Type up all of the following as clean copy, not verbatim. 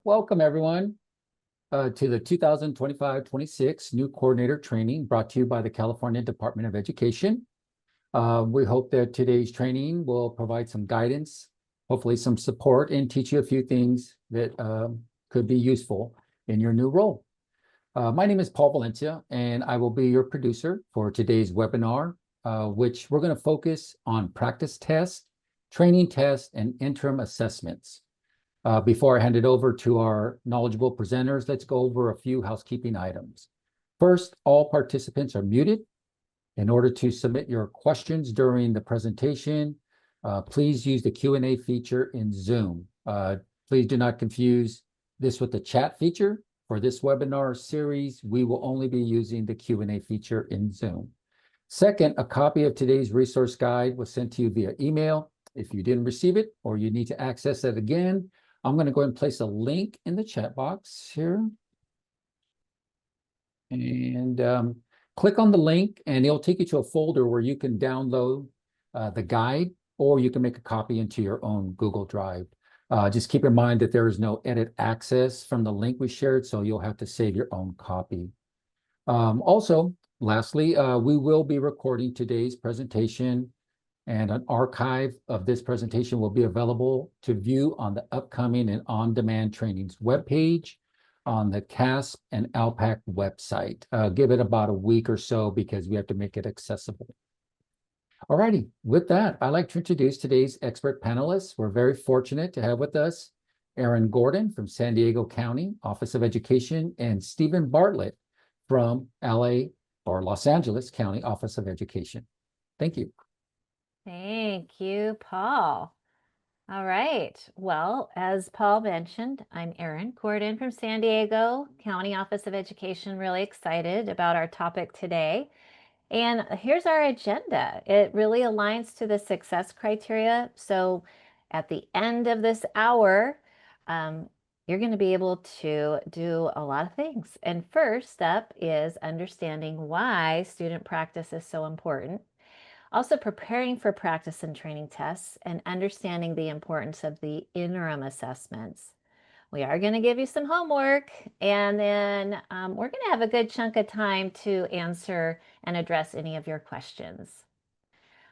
Welcome everyone to the 2025-26 new coordinator training brought to you by the California Department of Education. We hope that today's training will provide some guidance, hopefully some support, and teach you a few things that could be useful in your new role. My name is Paul Valencia, and I will be your producer for today's webinar, which we're going to focus on practice tests, training tests, and interim assessments. Before I hand it over to our knowledgeable presenters, let's go over a few housekeeping items. First, all participants are muted. In order to submit your questions during the presentation, please use the Q&A feature in Zoom. Please do not confuse this with the chat feature. For this webinar series, we will only be using the Q&A feature in Zoom. Second, a copy of today's resource guide was sent to you via email. If you didn't receive it or you need to access it again, I'm going to go ahead and place a link in the chat box here. And click on the link and it'll take you to a folder where you can download the guide, or you can make a copy into your own Google Drive. Just keep in mind that there is no edit access from the link we shared, so you'll have to save your own copy. Also, lastly, we will be recording today's presentation, and an archive of this presentation will be available to view on the upcoming and on-demand trainings webpage on the CAASPP and ELPAC website. Give it about a week or so because we have to make it accessible. Alrighty, with that, I'd like to introduce today's expert panelists. We're very fortunate to have with us Erin Gordon from San Diego County Office of Education and Stephen Bartlett from Los Angeles County Office of Education. Thank you. Thank you, Paul. All right. Well, as Paul mentioned, I'm Erin Gordon from San Diego County Office of Education. Really excited about our topic today. And here's our agenda. It really aligns to the success criteria. So at the end of this hour, you're going to be able to do a lot of things. And first up is understanding why student practice is so important. Also preparing for practice and training tests and understanding the importance of the interim assessments. We are going to give you some homework, and then we're going to have a good chunk of time to answer and address any of your questions.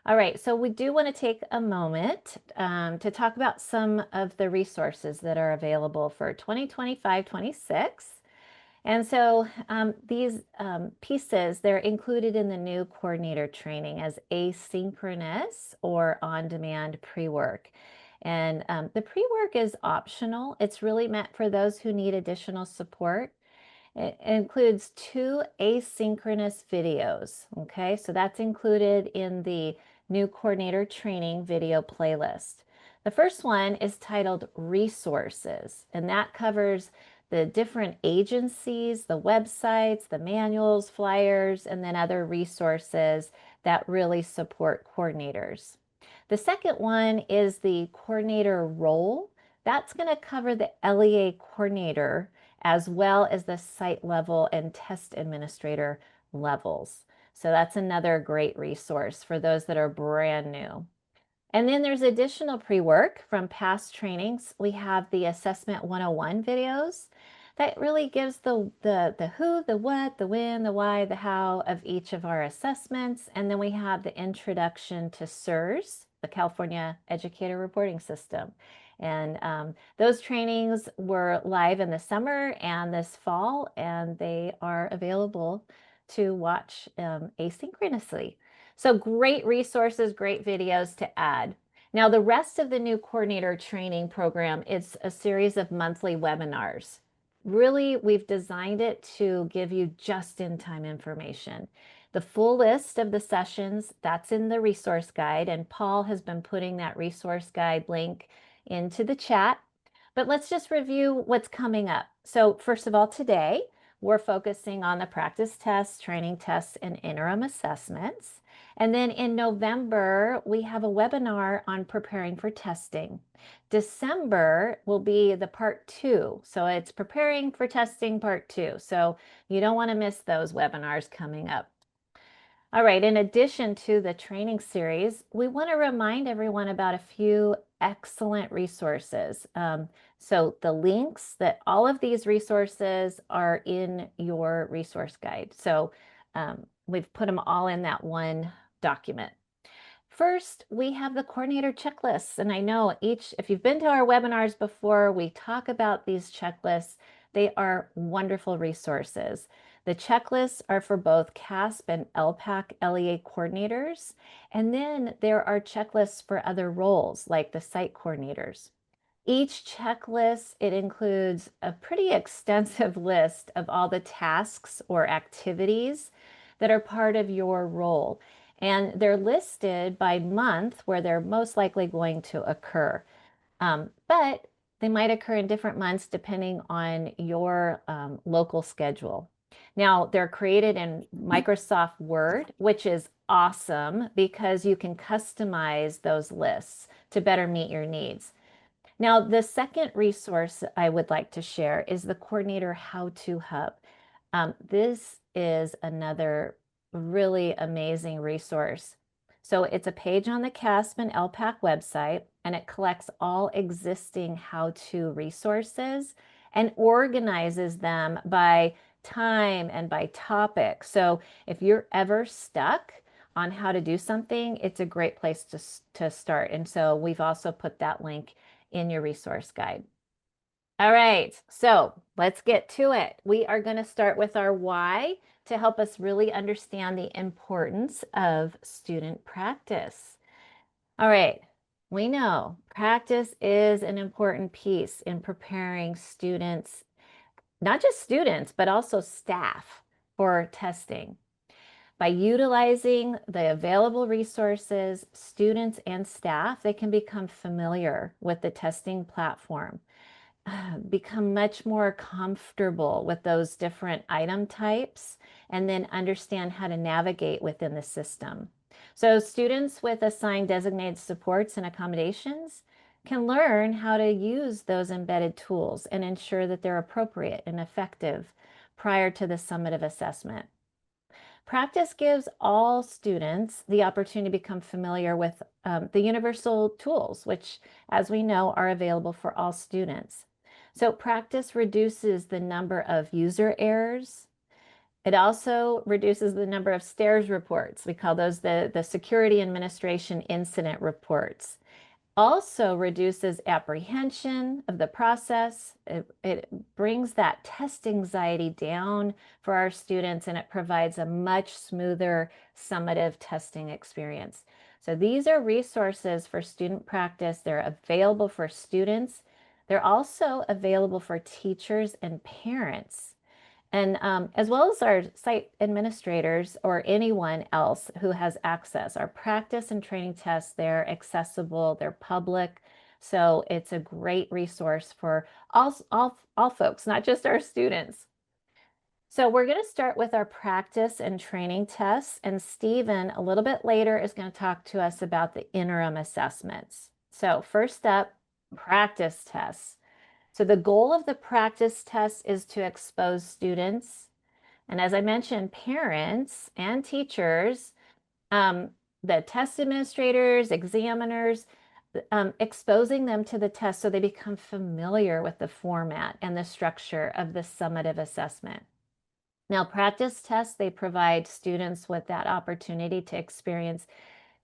All right, so we do want to take a moment to talk about some of the resources that are available for 2025-26. And so these pieces, they're included in the new coordinator training as asynchronous or on-demand pre-work. And the pre-work is optional. It's really meant for those who need additional support. It includes 2 asynchronous videos. Okay, so that's included in the new coordinator training video playlist. The first one is titled Resources, and that covers the different agencies, the websites, the manuals, flyers, and then other resources that really support coordinators. The second one is the coordinator role. That's going to cover the LEA coordinator as well as the site level and test administrator levels. So that's another great resource for those that are brand new. And then there's additional pre-work from past trainings. We have the Assessment 101 videos that really gives the who, the what, the when, the why, the how of each of our assessments. And then we have the Introduction to CERS, the California Educator Reporting System. And those trainings were live in the summer and this fall, and they are available to watch asynchronously. So great resources, great videos to add. Now, the rest of the new coordinator training program is a series of monthly webinars. Really, we've designed it to give you just-in-time information. The full list of the sessions, that's in the resource guide, and Paul has been putting that resource guide link into the chat. But let's just review what's coming up. So first of all, today, we're focusing on the practice tests, training tests, and interim assessments. And then in November, we have a webinar on preparing for testing. December will be the part 2. So it's preparing for testing part 2. So you don't want to miss those webinars coming up. All right, in addition to the training series, we want to remind everyone about a few excellent resources. So the links that all of these resources are in your resource guide. So we've put them all in that one document. First, we have the coordinator checklists. And I know if you've been to our webinars before, we talk about these checklists. They are wonderful resources. The checklists are for both CAASPP and ELPAC LEA coordinators. And then there are checklists for other roles like the site coordinators. Each checklist, it includes a pretty extensive list of all the tasks or activities that are part of your role. And they're listed by month where they're most likely going to occur. But they might occur in different months depending on your local schedule. Now, they're created in Microsoft Word, which is awesome because you can customize those lists to better meet your needs. Now, the second resource I would like to share is the Coordinator How-To Hub. This is another really amazing resource. So it's a page on the CAASPP and ELPAC website, and it collects all existing how-to resources and organizes them by time and by topic. So if you're ever stuck on how to do something, it's a great place to start. And so we've also put that link in your resource guide. All right, so let's get to it. We are going to start with our why to help us really understand the importance of student practice. All right, we know practice is an important piece in preparing students, not just students, but also staff for testing. By utilizing the available resources, students and staff, they can become familiar with the testing platform, become much more comfortable with those different item types, and then understand how to navigate within the system. So students with assigned designated supports and accommodations can learn how to use those embedded tools and ensure that they're appropriate and effective prior to the summative assessment. Practice gives all students the opportunity to become familiar with the universal tools, which, as we know, are available for all students. So practice reduces the number of user errors. It also reduces the number of STARS reports. We call those the Security Administration Incident Reports. Also reduces apprehension of the process. It brings that test anxiety down for our students, and it provides a much smoother summative testing experience. So these are resources for student practice. They're available for students. They're also available for teachers and parents. And as well as our site administrators or anyone else who has access. Our practice and training tests, they're accessible, they're public. So it's a great resource for all folks, not just our students. So we're going to start with our practice and training tests. And Stephen, a little bit later, is going to talk to us about the interim assessments. So first up, practice tests. So the goal of the practice test is to expose students, and as I mentioned, parents and teachers, the test administrators, examiners, exposing them to the test so they become familiar with the format and the structure of the summative assessment. Now, practice tests, they provide students with that opportunity to experience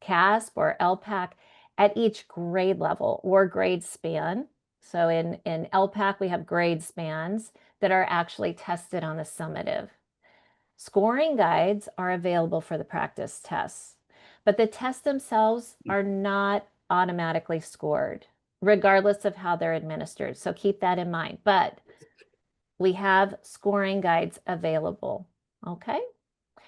CAASPP or ELPAC at each grade level or grade span. So in ELPAC, we have grade spans that are actually tested on the summative. Scoring guides are available for the practice tests, but the tests themselves are not automatically scored, regardless of how they're administered. So keep that in mind. But we have scoring guides available. Okay.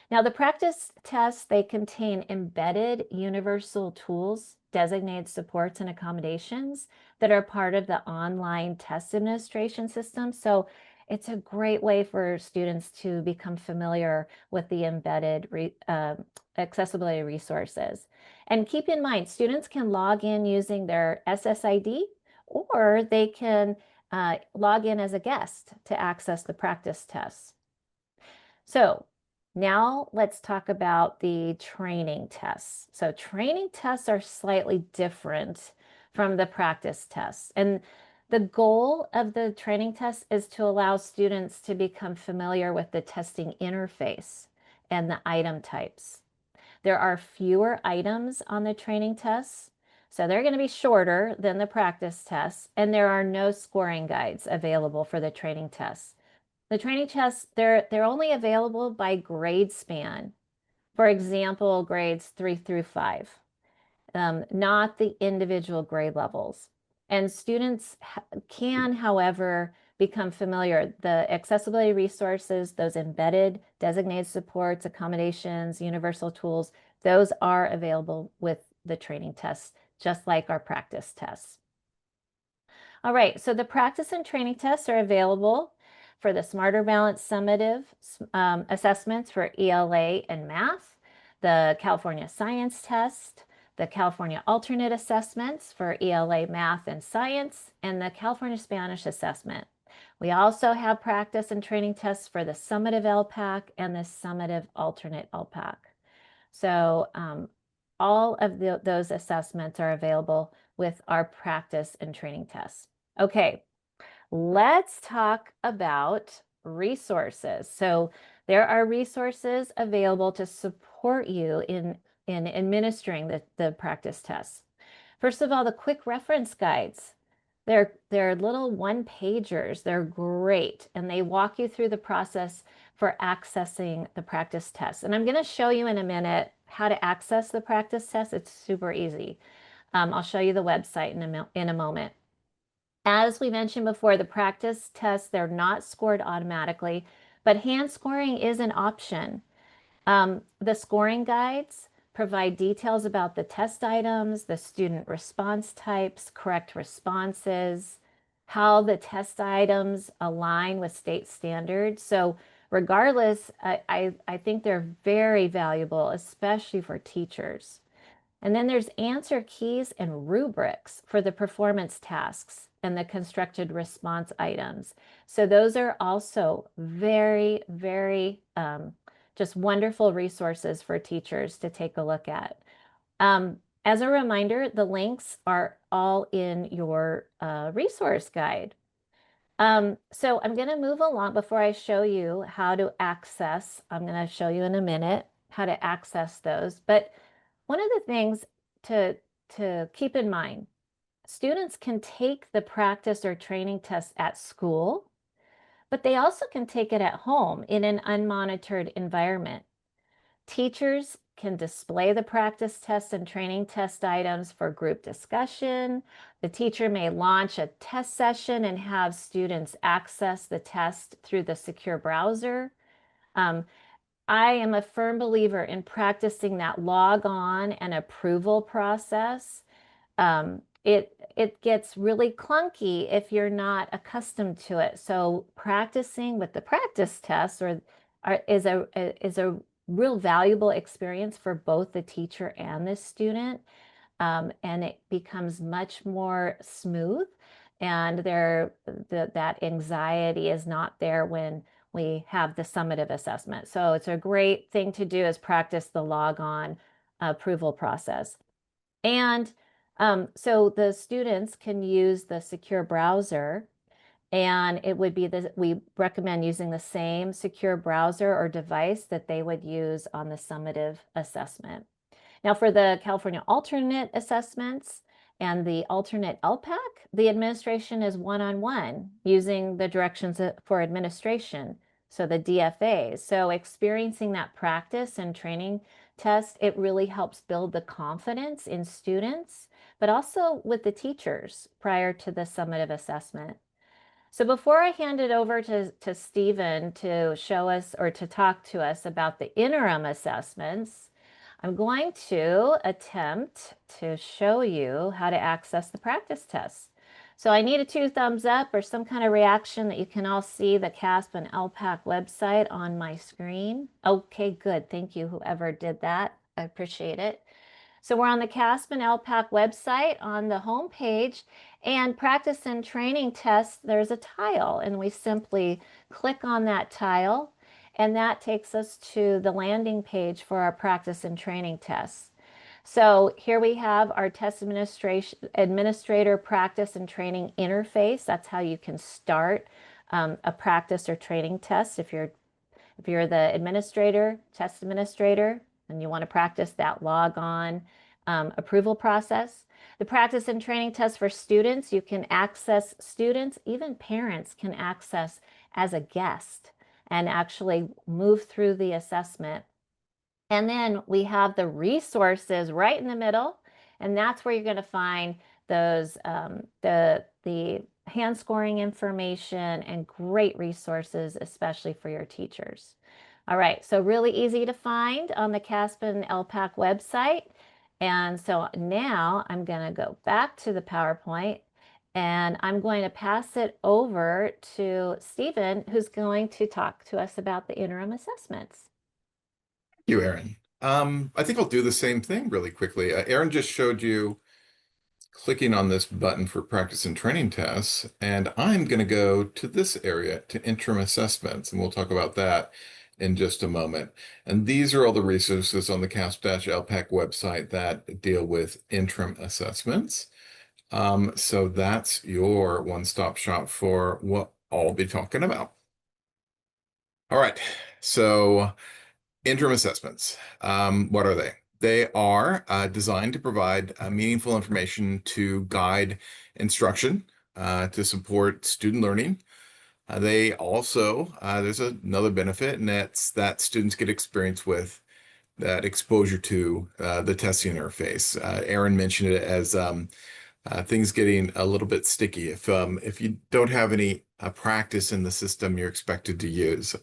Now, the practice tests, they contain embedded universal tools, designated supports, and accommodations that are part of the online test administration system. So it's a great way for students to become familiar with the embedded accessibility resources. And keep in mind, students can log in using their SSID, or they can log in as a guest to access the practice tests. So now let's talk about the training tests. So training tests are slightly different from the practice tests. And The goal of the training test is to allow students to become familiar with the testing interface and the item types. There are fewer items on the training tests, so they're going to be shorter than the practice tests, and there are no scoring guides available for the training tests. The training tests, they're only available by grade span. For example, grades 3 through 5, not the individual grade levels. And students can, however, become familiar. The accessibility resources, those embedded designated supports, accommodations, universal tools, those are available with the training tests, just like our practice tests. All right, so the practice and training tests are available for the Smarter Balance summative assessments for ELA and math, the California Science Test, the California Alternate Assessments for ELA, math, and science, and the California Spanish Assessment. We also have practice and training tests for the summative ELPAC and the summative alternate ELPAC. So all of those assessments are available with our practice and training tests. Okay, let's talk about resources. So there are resources available to support you in administering the practice tests. First of all, the quick reference guides. They're little one-pagers. They're great, and they walk you through the process for accessing the practice tests. And I'm going to show you in a minute how to access the practice test. It's super easy. I'll show you the website in a moment. As we mentioned before, the practice tests, they're not scored automatically, but hand scoring is an option. The scoring guides provide details about the test items, the student response types, correct responses, how the test items align with state standards. So regardless, I think they're very valuable, especially for teachers. And then there's answer keys and rubrics for the performance tasks and the constructed response items. So those are also very, very just wonderful resources for teachers to take a look at. As a reminder, the links are all in your resource guide. So I'm going to move along before I show you how to access. I'm going to show you in a minute how to access those. But one of the things to keep in mind, students can take the practice or training test at school, but they also can take it at home in an unmonitored environment. Teachers can display the practice test and training test items for group discussion. The teacher may launch a test session and have students access the test through the secure browser. I am a firm believer in practicing that log on and approval process. It gets really clunky if you're not accustomed to it. So practicing with the practice tests is a real valuable experience for both the teacher and the student. And it becomes much more smooth, and that anxiety is not there when we have the summative assessment. So it's a great thing to do is practice the log on approval process. And so the students can use the secure browser, and it would be we recommend using the same secure browser or device that they would use on the summative assessment. Now for the California alternate assessments and the alternate ELPAC, the administration is one-on-one using the directions for administration, so the DFAs. So experiencing that practice and training test, it really helps build the confidence in students, but also with the teachers prior to the summative assessment. So before I hand it over to Stephen to show us or to talk to us about the interim assessments, I'm going to attempt to show you how to access the practice tests. So I need a 2 thumbs up or some kind of reaction that you can all see the CAASPP and ELPAC website on my screen. Okay, good. Thank you, whoever did that. I appreciate it. So we're on the CAASPP and ELPAC website on the home page, and practice and training tests, there's a tile, and we simply click on that tile, and that takes us to the landing page for our practice and training tests. So here we have our test administrator practice and training interface. That's how you can start a practice or training test if you're the administrator, test administrator, and you want to practice that log on approval process. The practice and training test for students, you can access students, even parents can access as a guest and actually move through the assessment. And then we have the resources right in the middle, and that's where you're going to find those the hand scoring information and great resources, especially for your teachers. All right, so really easy to find on the CAASPP and ELPAC website. And so now I'm going to go back to the PowerPoint and I'm going to pass it over to Stephen, who's going to talk to us about the interim assessments. You, Aaron. I think I'll do the same thing really quickly. Aaron just showed you clicking on this button for practice and training tests, and I'm going to go to this area to interim assessments, and we'll talk about that in just a moment. And these are all the resources on the CAASPP-LPAC website that deal with interim assessments. So that's your one-stop shop for what I'll be talking about. All right, so interim assessments, what are they? They are designed to provide meaningful information to guide instruction, to support student learning. They also, there's another benefit, and that's that students get experience with that exposure to the testing interface. Aaron mentioned it as things getting a little bit sticky if you don't have any practice in the system you're expected to use.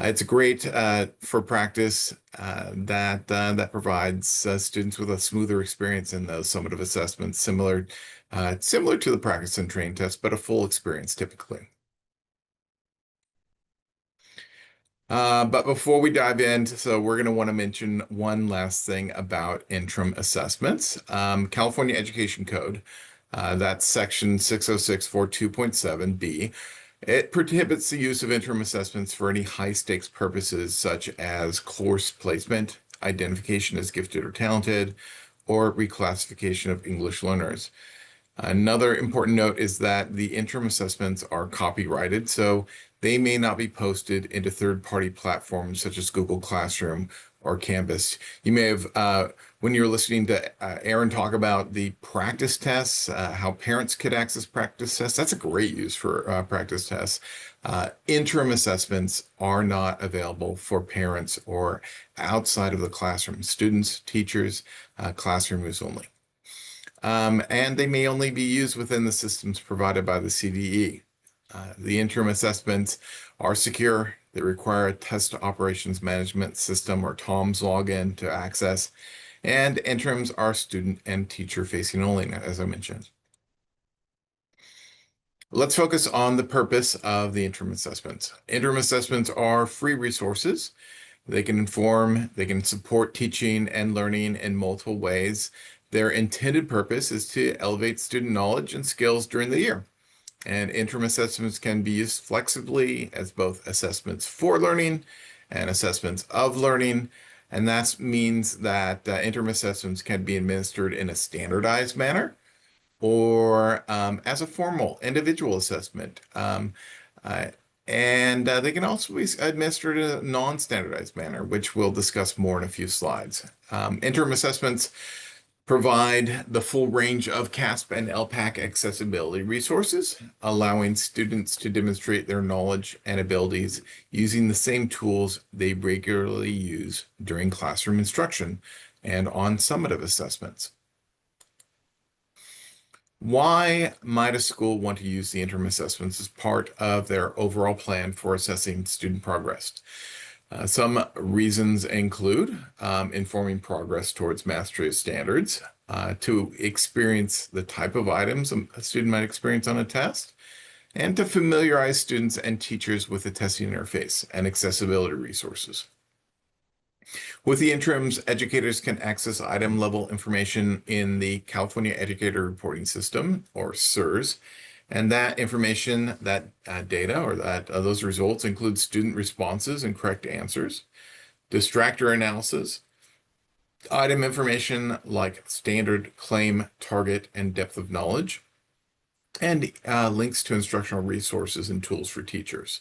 It's great for practice that provides students with a smoother experience in those summative assessments, similar to the practice and train test, but a full experience typically. But before we dive in, so we're going to want to mention one last thing about interim assessments. California Education Code, that's section 60642.7b. It prohibits the use of interim assessments for any high-stakes purposes such as course placement, identification as gifted or talented, or reclassification of English learners. Another important note is that the interim assessments are copyrighted, so they may not be posted into third-party platforms such as Google Classroom or Canvas. You may have, when you're listening to Aaron talk about the practice tests, how parents could access practice tests, that's a great use for practice tests. Interim assessments are not available for parents or outside of the classroom. Students, teachers, classroom use only. And they may only be used within the systems provided by the CDE. The interim assessments are secure. They require a test operations management system or TOMS login to access, and interims are student and teacher facing only, as I mentioned. Let's focus on the purpose of the interim assessments. Interim assessments are free resources. They can inform, they can support teaching and learning in multiple ways. Their intended purpose is to elevate student knowledge and skills during the year. And interim assessments can be used flexibly as both assessments for learning and assessments of learning. And that means that interim assessments can be administered in a standardized manner or as a formal individual assessment. And they can also be administered in a non-standardized manner, which we'll discuss more in a few slides. Interim assessments provide the full range of CAASPP and ELPAC accessibility resources, allowing students to demonstrate their knowledge and abilities using the same tools they regularly use during classroom instruction and on summative assessments. Why might a school want to use the interim assessments as part of their overall plan for assessing student progress? Some reasons include informing progress towards mastery of standards, to experience the type of items a student might experience on a test, and to familiarize students and teachers with the testing interface and accessibility resources. With the interims, educators can access item level information in the California Educator Reporting System, or CERS, and that information, that data, or those results include student responses and correct answers, distractor analysis, Item information like standard, claim, target, and depth of knowledge, and links to instructional resources and tools for teachers.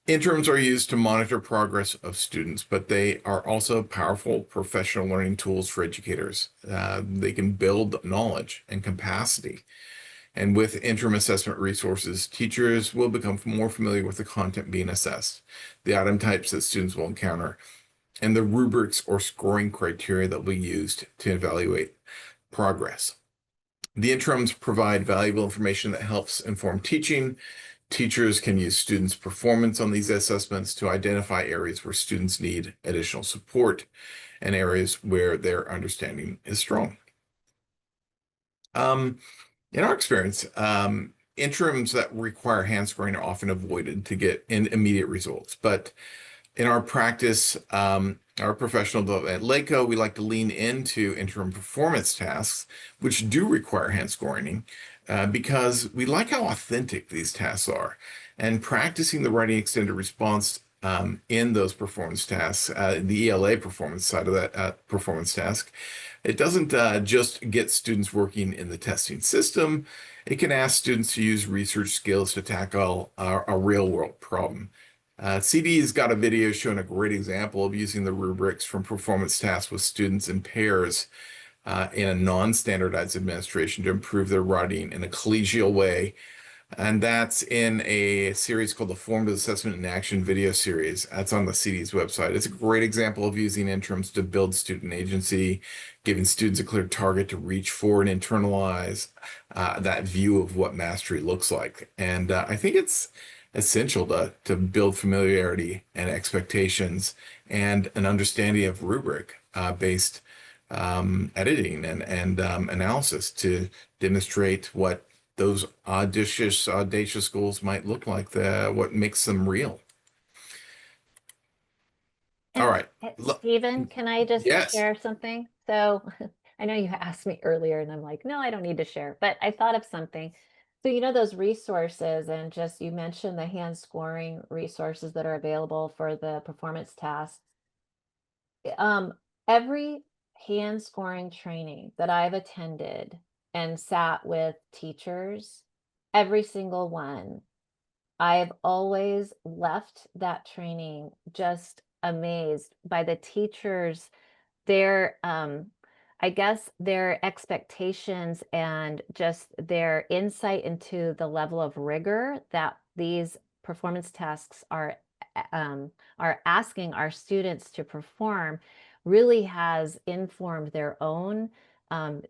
Interims are used to monitor progress of students, but they are also powerful professional learning tools for educators. They can build knowledge and capacity. And with interim assessment resources, teachers will become more familiar with the content being assessed, the item types that students will encounter, and the rubrics or scoring criteria that will be used to evaluate progress. The interims provide valuable information that helps inform teaching. Teachers can use students' performance on these assessments to identify areas where students need additional support and areas where their understanding is strong. In our experience, interims that require hand scoring are often avoided to get immediate results. But in our practice, our professional development at LACO, we like to lean into interim performance tasks, which do require hand scoring, because we like how authentic these tasks are. And practicing the writing extended response in those performance tasks, the ELA performance side of that performance task, it doesn't just get students working in the testing system. It can ask students to use research skills to tackle a real world problem. CD's got a video showing a great example of using the rubrics from performance tasks with students in pairs in a non-standardized administration to improve their writing in a collegial way. And that's in a series called the Formative Assessment in Action video series. That's on the CD's website. It's a great example of using interims to build student agency, giving students a clear target to reach for and internalize that view of what mastery looks like. And I think it's essential to build familiarity and expectations and an understanding of rubric based editing and analysis to demonstrate what those audacious goals might look like, what makes them real. All right. Stephen, can I just Yes. share something? So I know you asked me earlier and I'm like, no, I don't need to share, but I thought of something. So, you know, those resources and just you mentioned the hand scoring resources that are available for the performance tasks. Every hand scoring training that I've attended and sat with teachers, every single one, I've always left that training just amazed by the teachers, their I guess their expectations and just their insight into the level of rigor that these performance tasks are asking our students to perform really has informed their own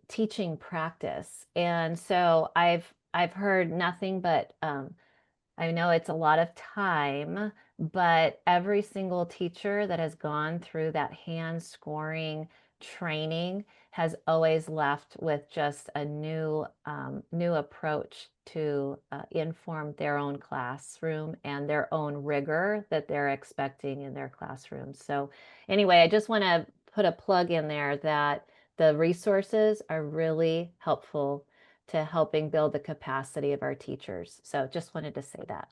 teaching practice. And so I've heard nothing but I know it's a lot of time, but every single teacher that has gone through that hand scoring training has always left with just a new approach to inform their own classroom and their own rigor that they're expecting in their classrooms. So anyway, I just want to put a plug in there that the resources are really helpful to helping build the capacity of our teachers. So just wanted to say that.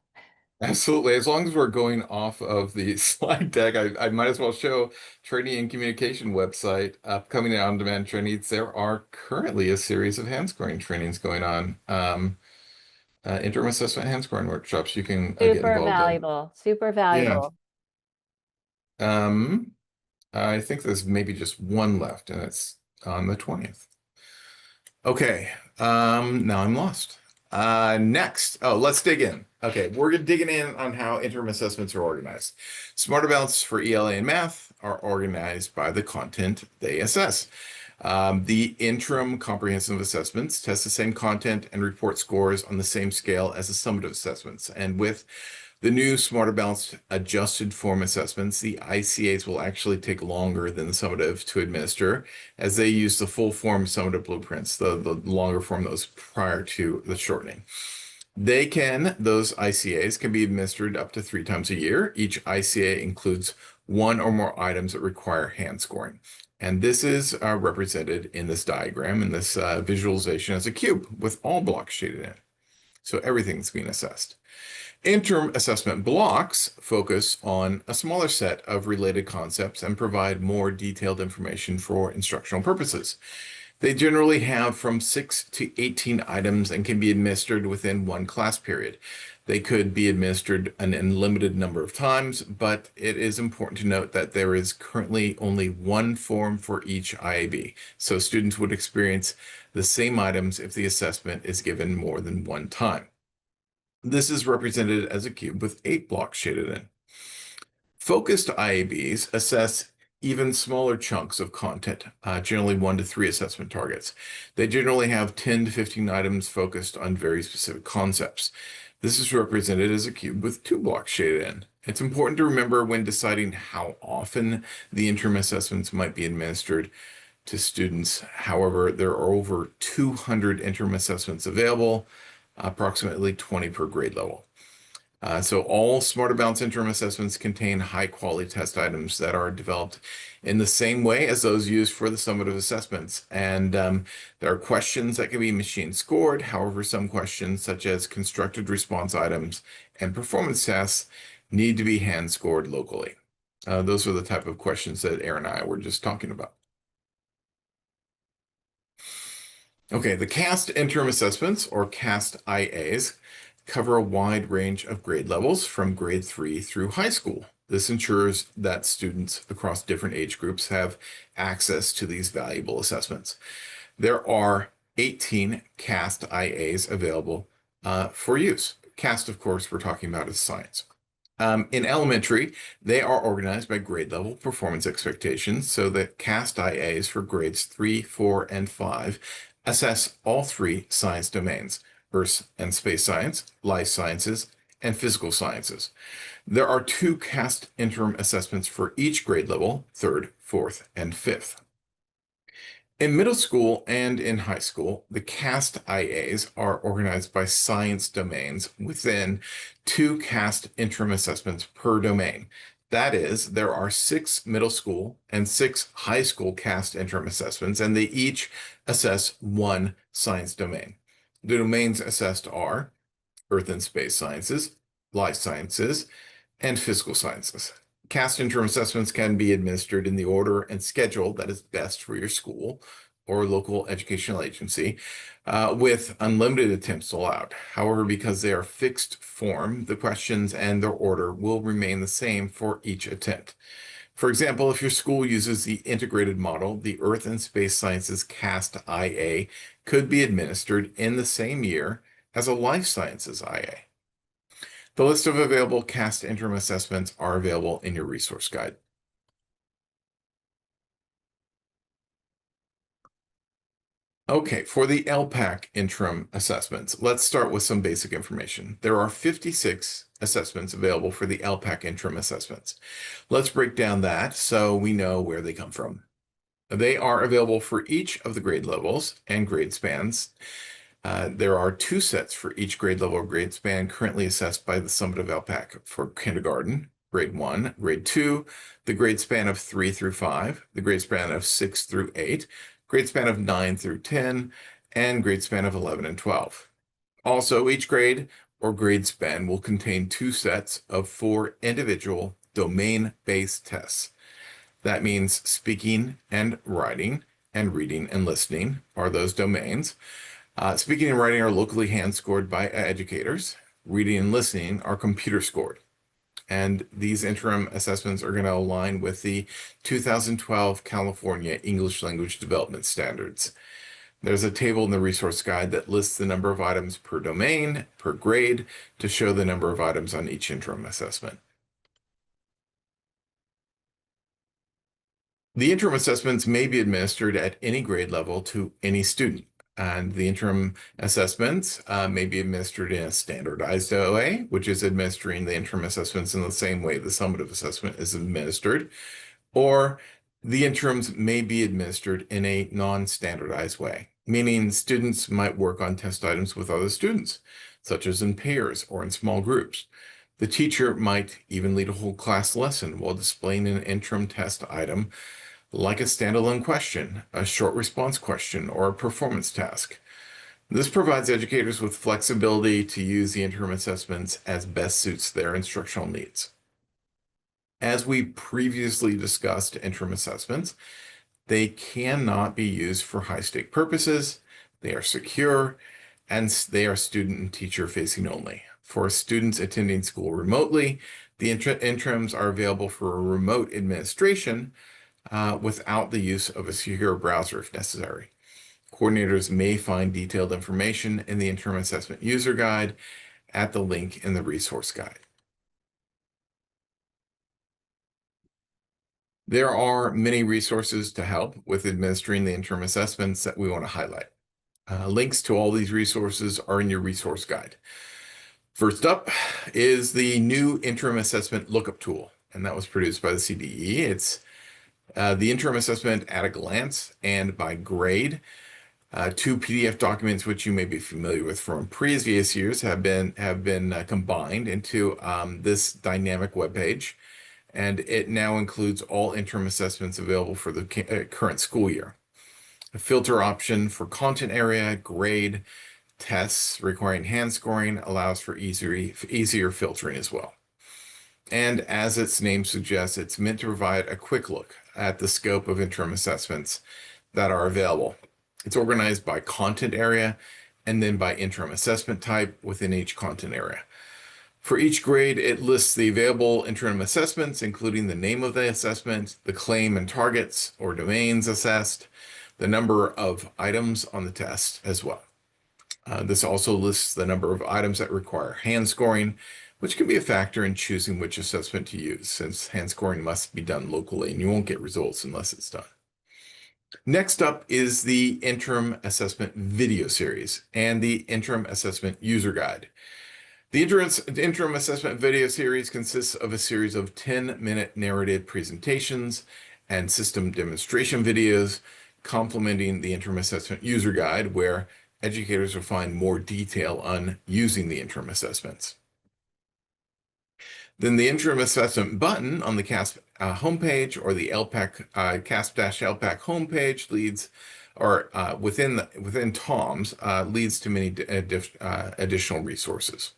Absolutely. As long as we're going off of the slide deck, I might as well show training and communication website, upcoming on-demand trainings. There are currently a series of hand scoring trainings going on. Interim assessment hand scoring workshops you can get Super involved valuable, super in. Yeah. valuable. I think there's maybe just one left, and it's on the 20th. Okay, now I'm lost. Next, let's dig in. Okay, we're digging in on how interim assessments are organized. Smarter Balance for ELA and math are organized by the content they assess. The interim comprehensive assessments test the same content and report scores on the same scale as the summative assessments. And with the new Smarter Balanced adjusted form assessments, the ICAs will actually take longer than the summative to administer, as they use the full form summative blueprints, the longer form, those prior to the shortening. Those ICAs can be administered up to 3 times a year. Each ICA includes one or more items that require hand scoring. And this is represented in this diagram, in this visualization as a cube with all blocks shaded in. So everything's being assessed. Interim assessment blocks focus on a smaller set of related concepts and provide more detailed information for instructional purposes. They generally have from 6 to 18 items and can be administered within one class period. They could be administered an unlimited number of times, but it is important to note that there is currently only one form for each IAB. So students would experience the same items if the assessment is given more than one time. This is represented as a cube with 8 blocks shaded in. Focused IABs assess even smaller chunks of content, generally 1 to 3 assessment targets. They generally have 10 to 15 items focused on very specific concepts. This is represented as a cube with 2 blocks shaded in. It's important to remember when deciding how often the interim assessments might be administered to students. However, there are over 200 interim assessments available, approximately 20 per grade level. So all Smarter Balance interim assessments contain high-quality test items that are developed in the same way as those used for the summative assessments. And there are questions that can be machine scored. However, some questions, such as constructed response items and performance tests, need to be hand scored locally. Those are the type of questions that Aaron and I were just talking about. Okay, the CAASPP interim assessments, or CAASPP IAs, cover a wide range of grade levels from grade 3 through high school. This ensures that students across different age groups have access to these valuable assessments. There are 18 CAASPP IAs available for use. CAASPP, of course, we're talking about is science. In elementary, they are organized by grade level performance expectations, so the CAASPP IAs for grades 3, 4, and 5 assess all 3 science domains: Earth and space science, life sciences, and physical sciences. There are 2 CAASPP interim assessments for each grade level, 3rd, 4th, and 5th. In middle school and in high school, the CAASPP IAs are organized by science domains within 2 CAASPP interim assessments per domain. That is, there are 6 middle school and 6 high school CAASPP interim assessments, and they each assess 1 science domain. The domains assessed are Earth and Space Sciences, Life Sciences, and Physical Sciences. CAASPP interim assessments can be administered in the order and schedule that is best for your school or local educational agency, with unlimited attempts allowed. However, because they are fixed form, the questions and their order will remain the same for each attempt. For example, if your school uses the integrated model, the Earth and Space Sciences CAASPP IA could be administered in the same year as a Life Sciences IA. The list of available CAASPP interim assessments are available in your resource guide. Okay, for the ELPAC interim assessments, let's start with some basic information. There are 56 assessments available for the ELPAC interim assessments. Let's break down that so we know where they come from. They are available for each of the grade levels and grade spans. There are 2 sets for each grade level or grade span currently assessed by the summative ELPAC for kindergarten, grade 1, grade 2, the grade span of 3 through 5, the grade span of 6 through 8, grade span of 9 through 10, and grade span of 11 and 12. Also, each grade or grade span will contain 2 sets of 4 individual domain-based tests. That means speaking and writing, and reading and listening are those domains. Speaking and writing are locally hand-scored by educators. Reading and listening are computer-scored. And these interim assessments are going to align with the 2012 California English Language Development Standards. There's a table in the resource guide that lists the number of items per domain, per grade, to show the number of items on each interim assessment. The interim assessments may be administered at any grade level to any student, and the interim assessments may be administered in a standardized way, which is administering the interim assessments in the same way the summative assessment is administered, or the interims may be administered in a non-standardized way, meaning students might work on test items with other students, such as in pairs or in small groups. The teacher might even lead a whole class lesson while displaying an interim test item, like a standalone question, a short response question, or a performance task. This provides educators with flexibility to use the interim assessments as best suits their instructional needs. As we previously discussed interim assessments, they cannot be used for high-stake purposes. They are secure, and they are student and teacher facing only. For students attending school remotely, the interims are available for remote administration without the use of a secure browser if necessary. Coordinators may find detailed information in the interim assessment user guide at the link in the resource guide. There are many resources to help with administering the interim assessments that we want to highlight. Links to all these resources are in your resource guide. First up is the new interim assessment lookup tool, and that was produced by the CDE. It's the interim assessment at a glance and by grade. Two PDF documents, which you may be familiar with from previous years, have been combined into this dynamic web page, and it now includes all interim assessments available for the current school year. A filter option for content area, grade, tests requiring hand scoring allows for easier filtering as well. And as its name suggests, it's meant to provide a quick look at the scope of interim assessments that are available. It's organized by content area and then by interim assessment type within each content area. For each grade, it lists the available interim assessments, including the name of the assessment, the claim and targets or domains assessed, the number of items on the test as well. This also lists the number of items that require hand scoring, which can be a factor in choosing which assessment to use, since hand scoring must be done locally and you won't get results unless it's done. Next up is the interim assessment video series and the interim assessment user guide. The interim assessment video series consists of a series of 10-minute narrated presentations and system demonstration videos complementing the interim assessment user guide, where educators will find more detail on using the interim assessments. Then the interim assessment button on the CAASPP homepage or the ELPAC CAASPP-ELPAC homepage leads, or within TOMS, leads to many additional resources.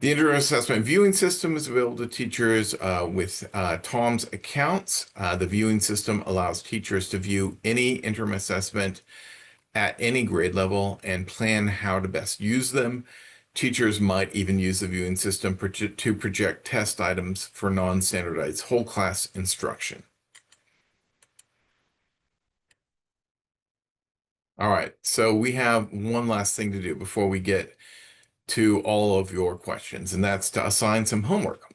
The interim assessment viewing system is available to teachers with TOMS accounts. The viewing system allows teachers to view any interim assessment at any grade level and plan how to best use them. Teachers might even use the viewing system to project test items for non-standardized whole class instruction. All right, so we have one last thing to do before we get to all of your questions, and that's to assign some homework.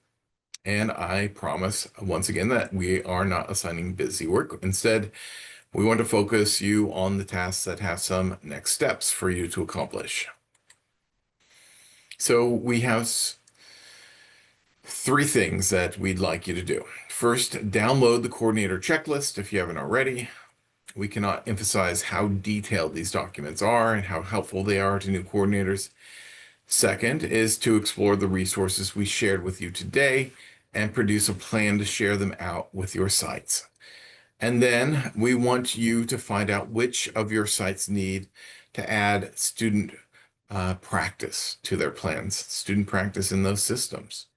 And I promise once again that we are not assigning busy work. Instead, we want to focus you on the tasks that have some next steps for you to accomplish. So we have three things that we'd like you to do. First, download the coordinator checklist if you haven't already. We cannot emphasize how detailed these documents are and how helpful they are to new coordinators. Second is to explore the resources we shared with you today and produce a plan to share them out with your sites. And then we want you to find out which of your sites need to add student practice to their plans, student practice in those systems.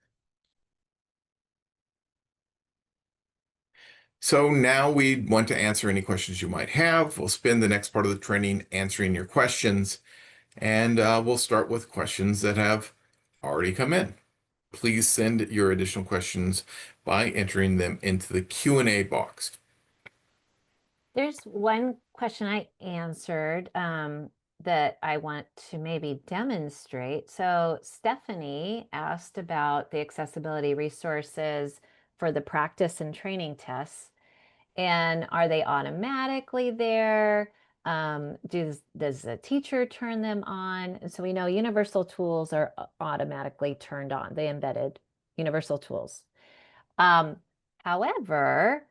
So now we want to answer any questions you might have. We'll spend the next part of the training answering your questions, and we'll start with questions that have already come in. Please send your additional questions by entering them into the Q&A box. There's one question I answered that I want to maybe demonstrate. So Stephanie asked about the accessibility resources for the practice and training tests. And are they automatically there? Does the teacher turn them on? And so we know universal tools are automatically turned on, the embedded universal tools. However,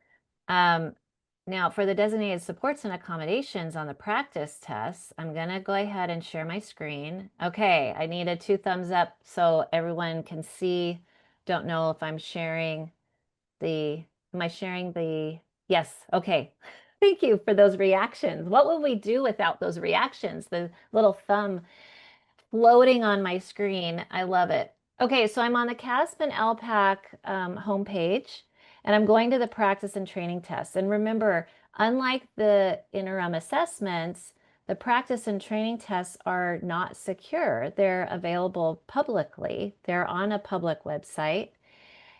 now for the designated supports and accommodations on the practice tests, I'm gonna go ahead and share my screen. Okay, I need a 2 thumbs up so everyone can see. Don't know if I'm sharing am I sharing the, yes, okay. Thank you for those reactions. What would we do without those reactions? The little thumb floating on my screen. I love it. Okay, so I'm on the CAASPP and ELPAC homepage, and I'm going to the practice and training tests. And remember, unlike the interim assessments, the practice and training tests are not secure. They're available publicly. They're on a public website.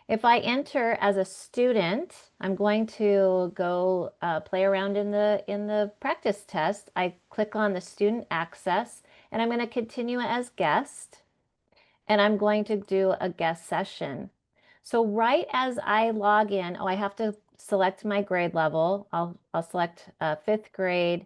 If I enter as a student, I'm going to go play around in the practice test. I click on the student access, and I'm going to continue as guest, and I'm going to do a guest session. So right as I log in, I have to select my grade level. I'll select 5th grade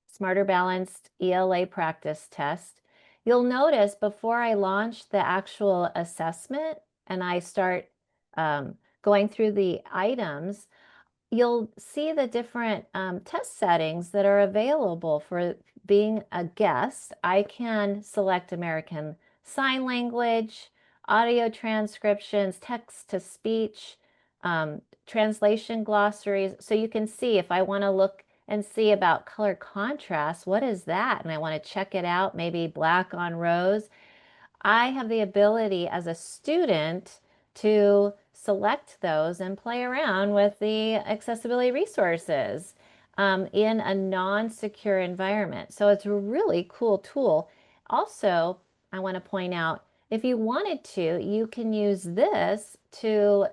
Smarter Balanced ELA practice test. You'll notice before I launch the actual assessment and I start going through the items, you'll see the different test settings that are available for being a guest. I can select American Sign Language, audio transcriptions, text to speech, translation glossaries. So you can see if I want to look and see about color contrast, what is that? And I want to check it out, maybe black on rose. I have the ability as a student to select those and play around with the accessibility resources in a non-secure environment. So it's a really cool tool. Also, I want to point out, if you wanted to, you can use this to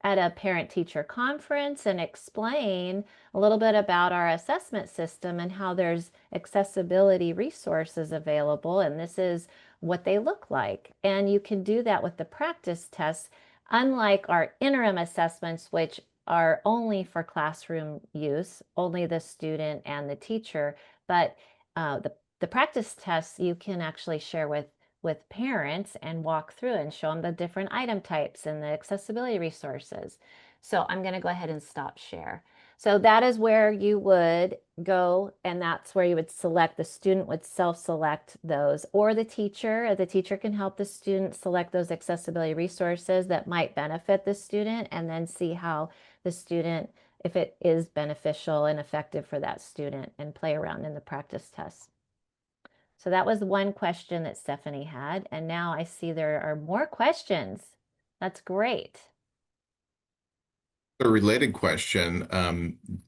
at a parent-teacher conference and explain a little bit about our assessment system and how there's accessibility resources available. And this is what they look like. And you can do that with the practice tests, unlike our interim assessments, which are only for classroom use, only the student and the teacher. But the practice tests you can actually share with parents and walk through and show them the different item types and the accessibility resources. So I'm going to go ahead and stop share. So that is where you would go, and that's where you would select, the student would self-select those, or the teacher. The teacher can help the student select those accessibility resources that might benefit the student, and then see how the student, if it is beneficial and effective for that student, and play around in the practice tests. So that was one question that Stephanie had, and now I see there are more questions. That's great. A related question,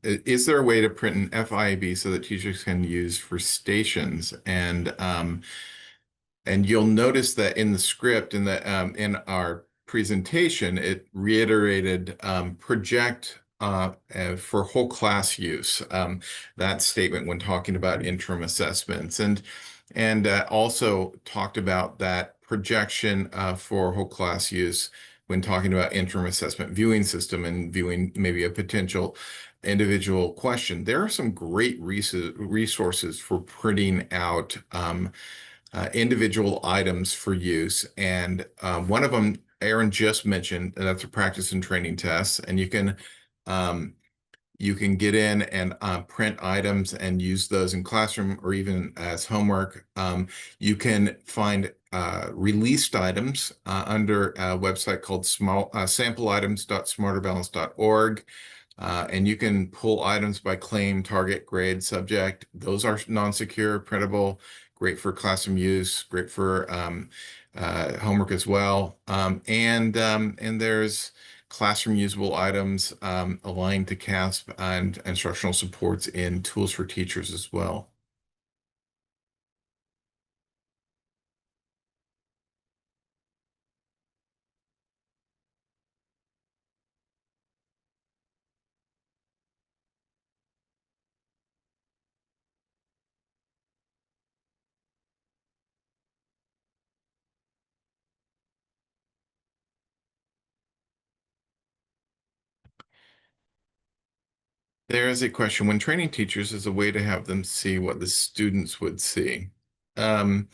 is there a way to print an FIAB so that teachers can use for stations? And you'll notice that in the script, in our presentation, it reiterated project for whole class use. That statement when talking about interim assessments, and also talked about that projection for whole class use when talking about interim assessment viewing system and viewing maybe a potential individual question. There are some great resources for printing out individual items for use. And one of them, Aaron just mentioned, and that's a practice and training test. And you can get in and print items and use those in classroom or even as homework. You can find released items under a website called sampleitems.smarterbalance.org. And you can pull items by claim, target, grade, subject. Those are non-secure, printable, great for classroom use, great for homework as well. And there's classroom usable items aligned to CAASPP and instructional supports in tools for teachers as well. There is a question, when training teachers, is a way to have them see what the students would see. And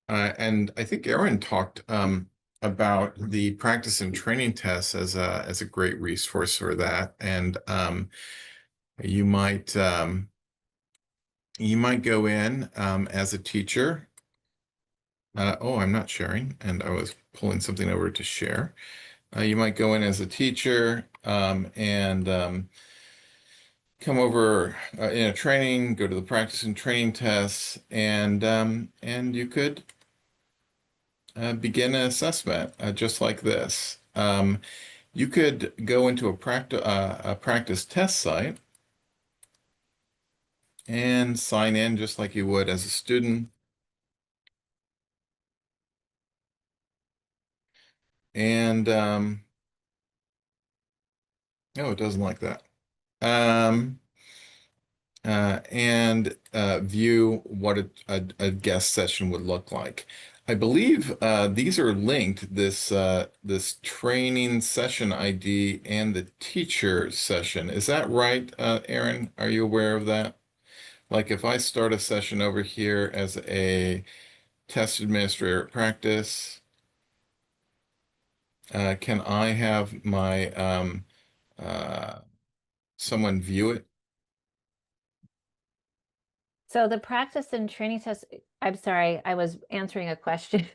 I think Aaron talked about the practice and training tests as a great resource for that. And you might go in as a teacher. Oh, I'm not sharing, and I was pulling something over to share. You might go in as a teacher and come over in a training, go to the practice and training tests, and you could begin an assessment just like this. You could go into a practice test site and sign in just like you would as a student. And no, it doesn't like that. Um, and view what a guest session would look like. I believe these are linked, this training session ID and the teacher session. Is that right, Aaron? Are you aware of that? Like if I start a session over here as a test administrator at practice, can I have my uh, someone view it? So the practice and training test, I'm sorry, I was answering a question.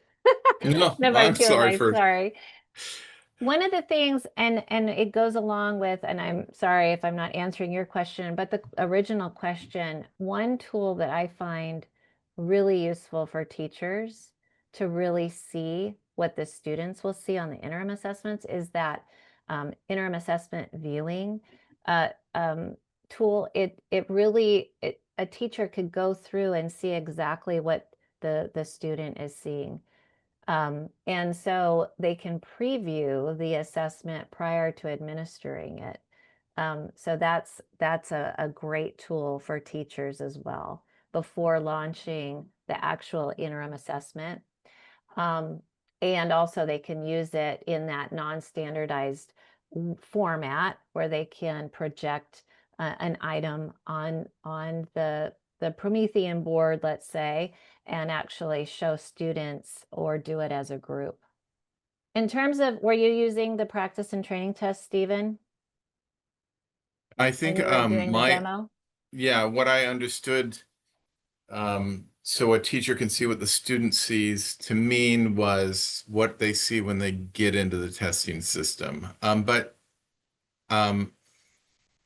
No, Number I'm two, sorry I'm for. sorry. One of the things, and it goes along with, and I'm sorry if I'm not answering your question, but the original question, one tool that I find really useful for teachers to really see what the students will see on the interim assessments is that interim assessment viewing uh, um, tool. A teacher could go through and see exactly what the student is seeing. And so they can preview the assessment prior to administering it. So that's a great tool for teachers as well before launching the actual interim assessment. Um, and also they can use it in that non-standardized format where they can project an item on the Promethean board, let's say, and actually show students or do it as a group. In terms of, were you using the practice and training test, Stephen, I when think you were doing the demo? yeah, what I understood, so a teacher can see what the student sees to mean was what they see when they get into the testing system. But um,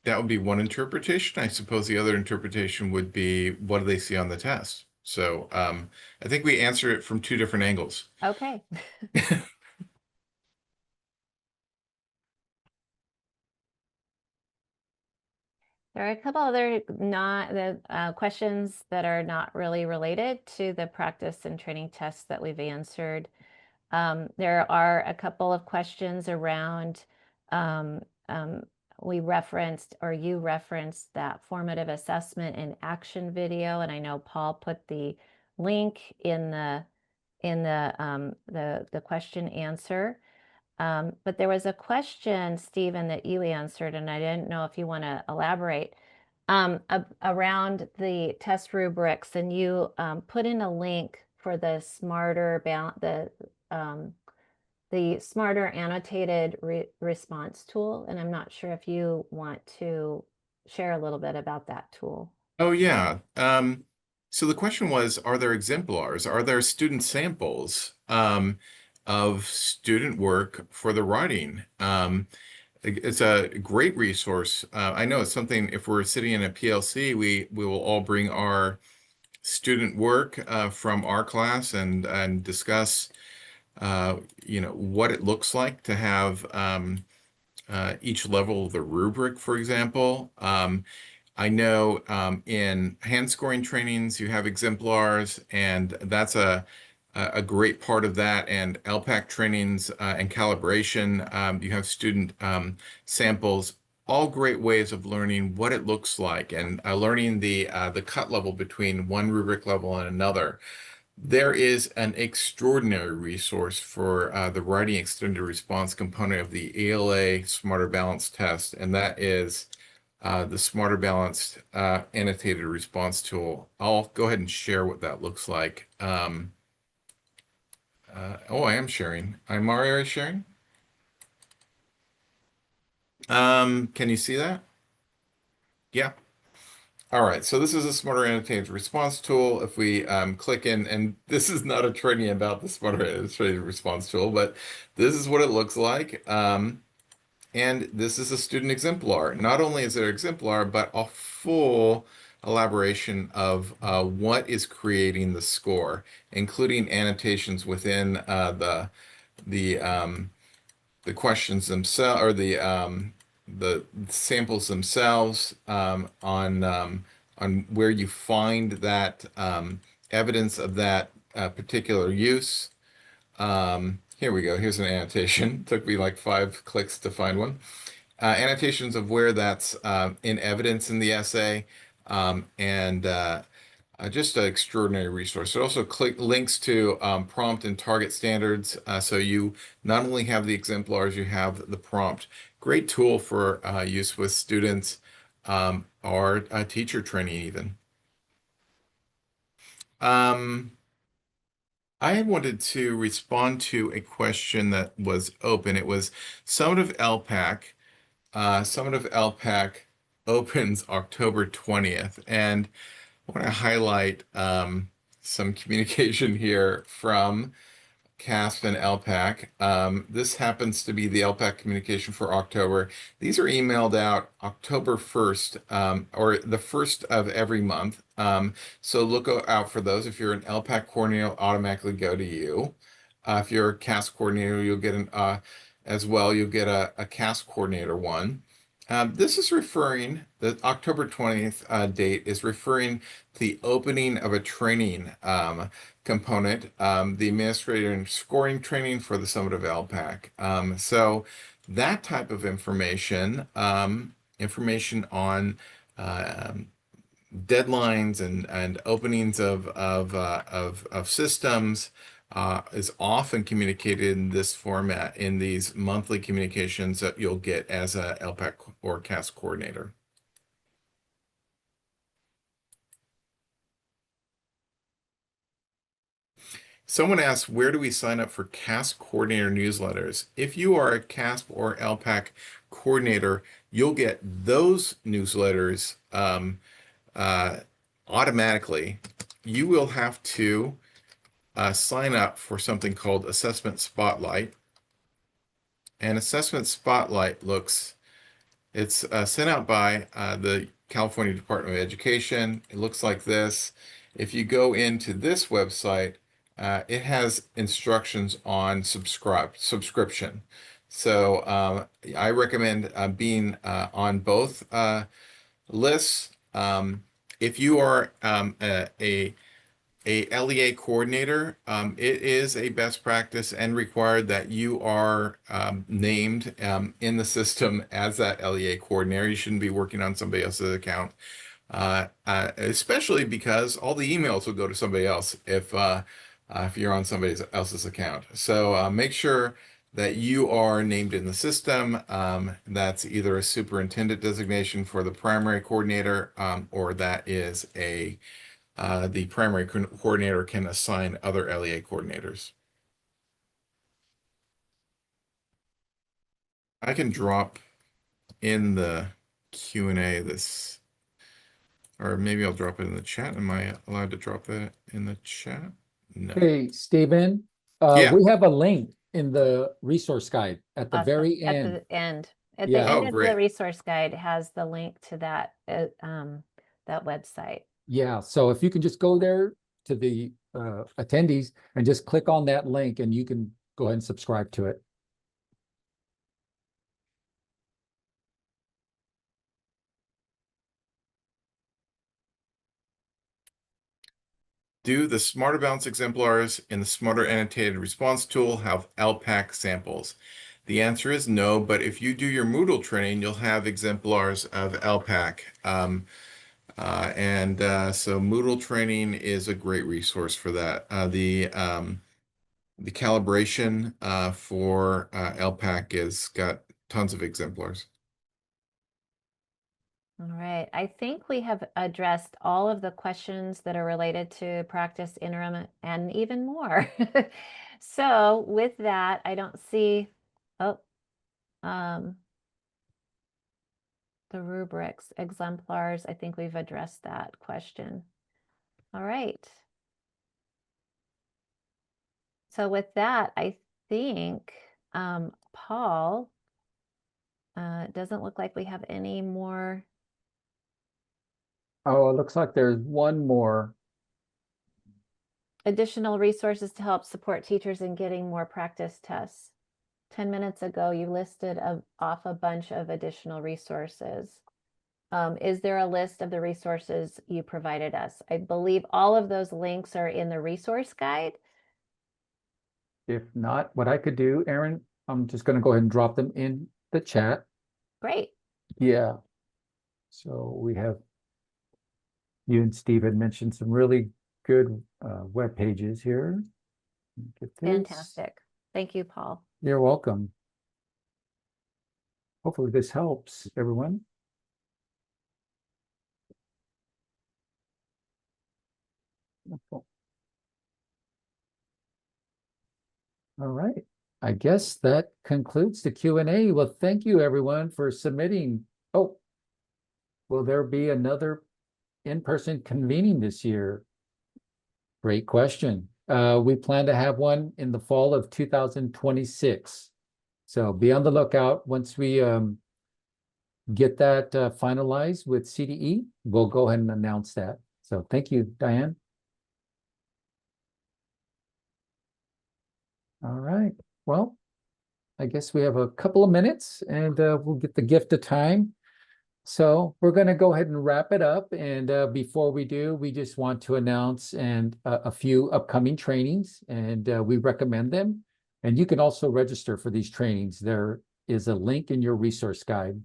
that would be one interpretation. I suppose the other interpretation would be what do they see on the test? So I think we answered it from two different angles. Okay. There are a couple other questions that are not really related to the practice and training tests that we've answered. There are a couple of questions around, um, um, we referenced, or you referenced, that formative assessment in action video, and I know Paul put the link in the question answer. But there was a question, Stephen, that you answered, and I didn't know if you want to elaborate around the test rubrics, and you put in a link for the smarter annotated response tool, and I'm not sure if you want to share a little bit about that tool. Oh yeah. So the question was, are there exemplars? Are there student samples of student work for the writing? It's a great resource. I know it's something, if we're sitting in a PLC, we will all bring our student work from our class and discuss what it looks like to have each level of the rubric, for example. I know in hand scoring trainings you have exemplars, and that's a great part of that. And ELPAC trainings and calibration, you have student samples. All great ways of learning what it looks like and learning the cut level between one rubric level and another. There is an extraordinary resource for the writing extended response component of the ELA Smarter Balance test, and that is the Smarter Balanced annotated response tool. I'll go ahead and share what that looks like. Oh, I am sharing. I'm already sharing. Can you see that? Yeah. All right, so this is a Smarter Annotated Response tool. If we click in, and this is not a training about the Smarter Annotated Response tool, but this is what it looks like. And this is a student exemplar. Not only is it an exemplar, but a full elaboration of what is creating the score, including annotations within the the questions themselves or the samples themselves on where you find that evidence of that particular use. Here we go. Here's an annotation. Took me like 5 clicks to find one. Annotations of where that's in evidence in the essay, and just an extraordinary resource. It also links to prompt and target standards, so you not only have the exemplars, you have the prompt. Great tool for use with students or teacher training even. I wanted to respond to a question that was open. It was summative LPAC. Summative LPAC opens October 20th, and I want to highlight some communication here from CAASPP and ELPAC. This happens to be the ELPAC communication for October. These are emailed out October 1st, or the first of every month. So look out for those. If you're an ELPAC coordinator, it'll automatically go to you. If you're a CAASPP coordinator, you'll get as well, you'll get a CAASPP coordinator one. This is referring, the October 20th date is referring to the opening of a training component, the administrator and scoring training for the Summit of LPAC. So that type of information, information on deadlines and openings of systems is often communicated in this format in these monthly communications that you'll get as a LPAC or CAS coordinator. Someone asked, where do we sign up for CASP coordinator newsletters? If you are a CASP or LPAC coordinator, you'll get those newsletters automatically. You will have to sign up for something called Assessment Spotlight. And Assessment Spotlight it's sent out by the California Department of Education. It looks like this. If you go into this website, it has instructions on subscription. So I recommend being on both lists. If you are a LEA coordinator, it is a best practice and required that you are named in the system as that LEA coordinator. You shouldn't be working on somebody else's account, especially because all the emails will go to somebody else if you're on somebody else's account. So make sure that you are named in the system. That's either a superintendent designation for the primary coordinator, or that is the primary coordinator can assign other LEA coordinators. I can drop in the Q&A this, or maybe I'll drop it in the chat. Am I allowed to drop that in the chat? No. Hey, Stephen, Yeah. we have a link in the resource guide at the Awesome. very At end. the end. At Yeah. the end Oh, of great. the resource guide has the link to that that website. Yeah, so if you can just go there to the attendees and just click on that link and you can go ahead and subscribe to it. Do the Smarter Balance exemplars in the Smarter Annotated Response tool have LPAC samples? The answer is no, but if you do your Moodle training, you'll have exemplars of LPAC. So Moodle training is a great resource for that. The calibration for LPAC has got tons of exemplars. All right. I think we have addressed all of the questions that are related to practice interim and even more. So with that, I don't see, the rubrics, exemplars. I think we've addressed that question. All right. So with that, I think, Paul, It doesn't look like we have any more. Oh, it looks like there's one more. Additional resources to help support teachers in getting more practice tests. 10 minutes ago, you listed off a bunch of additional resources. Is there a list of the resources you provided us? I believe all of those links are in the resource guide. If not, what I could do, Erin, I'm just going to go ahead and drop them in the chat. Great. Yeah. So we have, you and Steve had mentioned some really good web pages here. Get this. Fantastic. Thank you, Paul. You're welcome. Hopefully this helps everyone. All right. I guess that concludes the Q&A. Well, thank you everyone for submitting. Oh, will there be another in-person convening this year? Great question. We plan to have one in the fall of 2026. So be on the lookout. Once we get that finalized with CDE, we'll go ahead and announce that. So thank you, Diane. All right. Well, I guess we have a couple of minutes and we'll get the gift of time. So we're going to go ahead and wrap it up. And before we do, we just want to announce a few upcoming trainings, and we recommend them. And you can also register for these trainings. There is a link in your resource guide.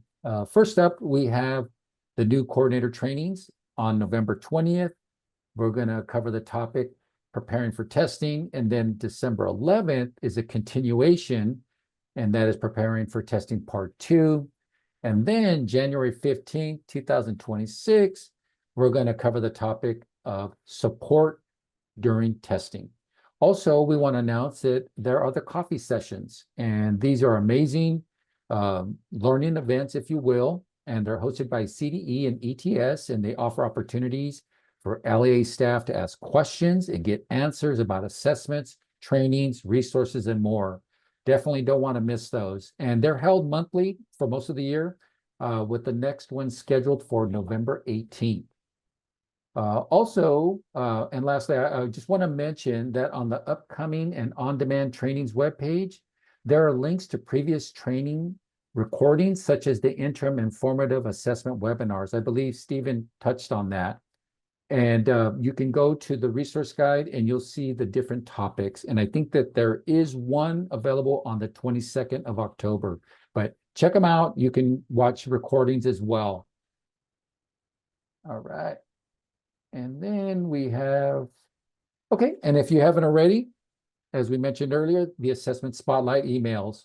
First up, we have the new coordinator trainings on November 20th. We're going to cover the topic preparing for testing. And then December 11th is a continuation, and that is preparing for testing part 2. And then January 15th, 2026, we're going to cover the topic of support during testing. Also, we want to announce that there are the coffee sessions, and these are amazing learning events, if you will, and they're hosted by CDE and ETS, and they offer opportunities for LEA staff to ask questions and get answers about assessments, trainings, resources, and more. Definitely don't want to miss those. And they're held monthly for most of the year, with the next one scheduled for November 18th. Also, and lastly, I just want to mention that on the upcoming and on-demand trainings webpage, there are links to previous training recordings, such as the interim informative assessment webinars. I believe Stephen touched on that. And you can go to the resource guide and you'll see the different topics. And I think that there is one available on the 22nd of October, but check them out. You can watch recordings as well. All right. And then we have, okay. And if you haven't already, as we mentioned earlier, the assessment spotlight emails.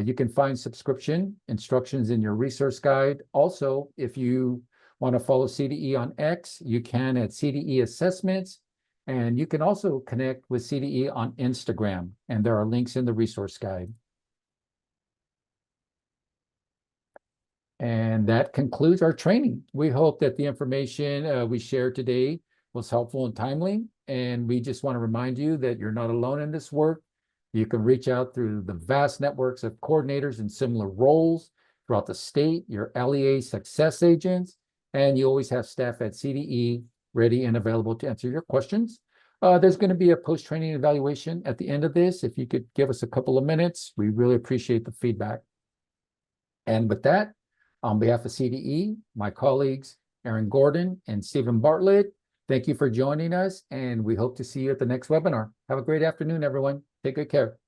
You can find subscription instructions in your resource guide. Also, if you want to follow CDE on X, you can at CDE Assessments, and you can also connect with CDE on Instagram, and there are links in the resource guide. And that concludes our training. We hope that the information we shared today was helpful and timely, and we just want to remind you that you're not alone in this work. You can reach out through the vast networks of coordinators in similar roles throughout the state, your LEA success agents, and you always have staff at CDE ready and available to answer your questions. There's going to be a post-training evaluation at the end of this. If you could give us a couple of minutes, we really appreciate the feedback. And with that, on behalf of CDE, my colleagues, Erin Gordon and Stephen Bartlett, thank you for joining us, and we hope to see you at the next webinar. Have a great afternoon, everyone. Take good care.